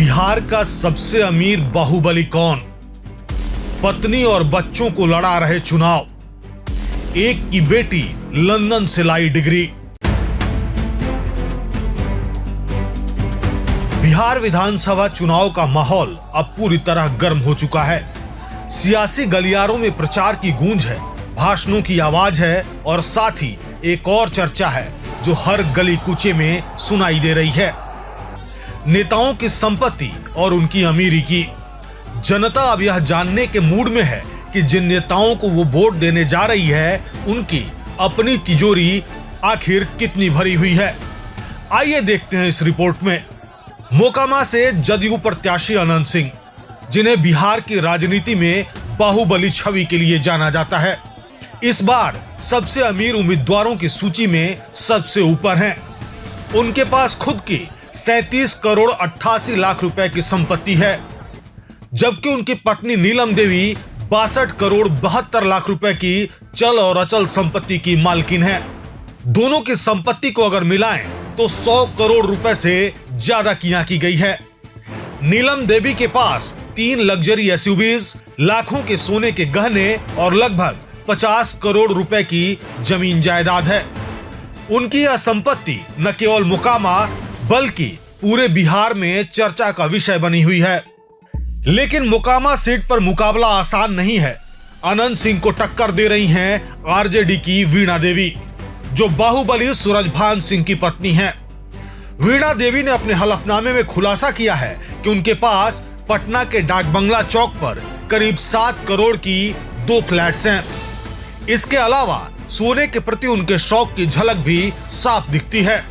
बिहार का सबसे अमीर बाहुबली कौन? पत्नी और बच्चों को लड़ा रहे चुनाव। एक की बेटी लंदन से लाई डिग्री। बिहार विधानसभा चुनाव का माहौल अब पूरी तरह गर्म हो चुका है। सियासी गलियारों में प्रचार की गूंज है, भाषणों की आवाज है और साथ ही एक और चर्चा है जो हर गली कूचे में सुनाई दे रही है। नेताओं की संपत्ति और उनकी अमीरी की। जनता अब यह जानने के मूड में है कि जिन नेताओं को वो वोट देने जा रही है उनकी अपनी तिजोरी आखिर कितनी भरी हुई है। आइए देखते हैं इस रिपोर्ट में। मोकामा से जदयू प्रत्याशी अनंत सिंह, जिन्हें बिहार की राजनीति में बाहुबली छवि के लिए जाना जाता है, इस बार सबसे अमीर उम्मीदवारों की सूची में सबसे ऊपर हैं। उनके पास खुद की 37 करोड़ 88 लाख रुपए की संपत्ति है, जबकि उनकी पत्नी नीलम देवी 62 करोड़ 72 लाख रुपए की चल और अचल संपत्ति की मालकिन है। दोनों की संपत्ति को अगर मिलाएं तो 100 करोड़ रुपए से ज्यादा की आंकी गई है। नीलम देवी के पास 3 लग्जरी एसयूवीज, लाखों के सोने के गहने और लगभग 50 करोड़ रुपए की जमीन जायदाद है। उनकी यह संपत्ति न केवल मोकामा बल्कि पूरे बिहार में चर्चा का विषय बनी हुई है। लेकिन मोकामा सीट पर मुकाबला आसान नहीं है। अनंत सिंह को टक्कर दे रही हैं आरजेडी की वीणा देवी, जो बाहुबली सूरजभान सिंह की पत्नी हैं। वीणा देवी ने अपने हलफनामे में खुलासा किया है कि उनके पास पटना के डाक बंगला चौक पर करीब 7 करोड़ की 2 फ्लैट्स हैं। इसके अलावा सोने के प्रति उनके शौक की झलक भी साफ दिखती है।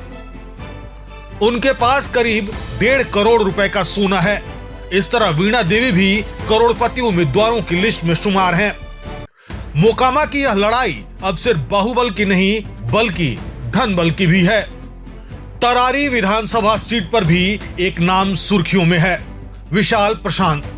उनके पास करीब 1.5 करोड़ रुपए का सोना है। इस तरह वीणा देवी भी करोड़पति उम्मीदवारों की लिस्ट में शुमार हैं। मोकामा की यह लड़ाई अब सिर्फ बाहुबल की नहीं बल्कि धन बल की भी है। तरारी विधानसभा सीट पर भी एक नाम सुर्खियों में है, विशाल प्रशांत।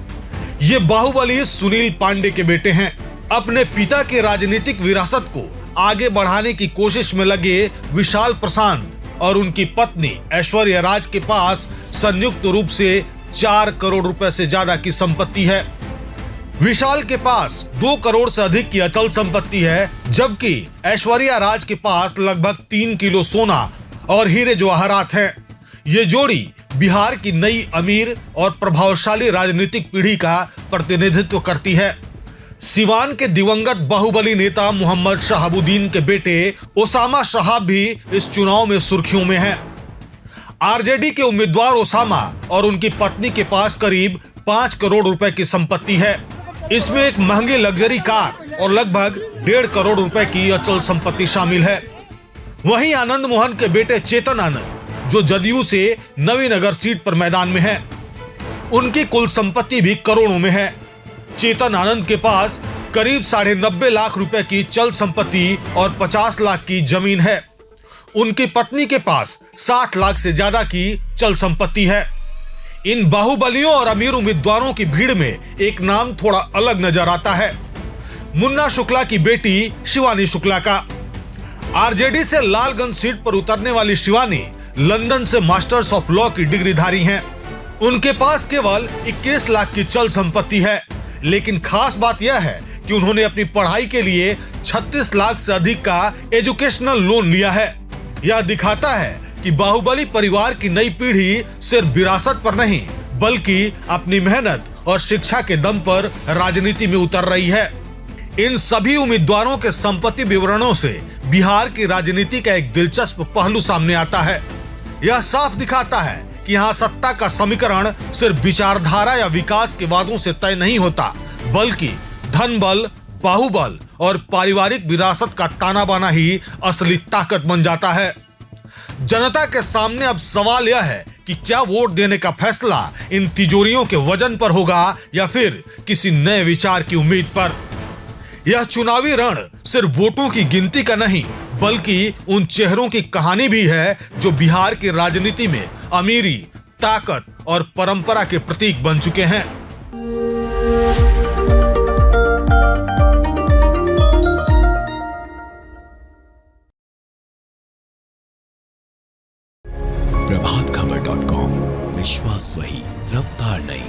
ये बाहुबली सुनील पांडे के बेटे हैं। अपने पिता की राजनीतिक विरासत को आगे बढ़ाने की कोशिश में लगे विशाल प्रशांत और उनकी पत्नी ऐश्वर्या राज के पास संयुक्त रूप से 4 करोड़ रुपए से ज्यादा की संपत्ति है। विशाल के पास 2 करोड़ से अधिक की अचल संपत्ति है, जबकि ऐश्वर्या राज के पास लगभग 3 किलो सोना और हीरे जवाहरात हैं। ये जोड़ी बिहार की नई अमीर और प्रभावशाली राजनीतिक पीढ़ी का प्रतिनिधित्व करती है। सिवान के दिवंगत बाहुबली नेता मोहम्मद शहाबुद्दीन के बेटे ओसामा शहाब भी इस चुनाव में सुर्खियों में हैं। आरजेडी के उम्मीदवार ओसामा और उनकी पत्नी के पास करीब 5 करोड़ रुपए की संपत्ति है। इसमें एक महंगी लग्जरी कार और लगभग 1.5 करोड़ रुपए की अचल संपत्ति शामिल है। वहीं आनंद मोहन के बेटे चेतन आनंद, जो जदयू से नवीनगर सीट पर मैदान में है, उनकी कुल संपत्ति भी करोड़ों में है। चेतन आनंद के पास करीब 90.5 लाख रुपए की चल संपत्ति और 50 लाख की जमीन है। उनकी पत्नी के पास 60 लाख से ज्यादा की चल संपत्ति है। इन बाहुबलियों और अमीर उम्मीदवारों की भीड़ में एक नाम थोड़ा अलग नजर आता है, मुन्ना शुक्ला की बेटी शिवानी शुक्ला का। आरजेडी से लालगंज सीट पर उतरने वाली शिवानी लंदन से मास्टर्स ऑफ लॉ की डिग्रीधारी हैं। उनके पास केवल 21 लाख की चल संपत्ति है, लेकिन खास बात यह है कि उन्होंने अपनी पढ़ाई के लिए 36 लाख से अधिक का एजुकेशनल लोन लिया है। यह दिखाता है कि बाहुबली परिवार की नई पीढ़ी सिर्फ विरासत पर नहीं बल्कि अपनी मेहनत और शिक्षा के दम पर राजनीति में उतर रही है। इन सभी उम्मीदवारों के संपत्ति विवरणों से बिहार की राजनीति का एक दिलचस्प पहलू सामने आता है। यह साफ दिखाता है कि यहाँ सत्ता का समीकरण सिर्फ विचारधारा या विकास के वादों से तय नहीं होता, बल्कि धन बल, बाहुबल और पारिवारिक विरासत का ताना बाना ही असली ताकत बन जाता है। जनता के सामने अब सवाल यह है कि क्या वोट देने का फैसला इन तिजोरियों के वजन पर होगा या फिर किसी नए विचार की उम्मीद पर। यह चुनावी रण सिर्फ वोटों की गिनती का नहीं बल्कि उन चेहरों की कहानी भी है जो बिहार की राजनीति में अमीरी, ताकत और परंपरा के प्रतीक बन चुके हैं। प्रभातखबर.com, विश्वास वही। वही रफ्तार नई।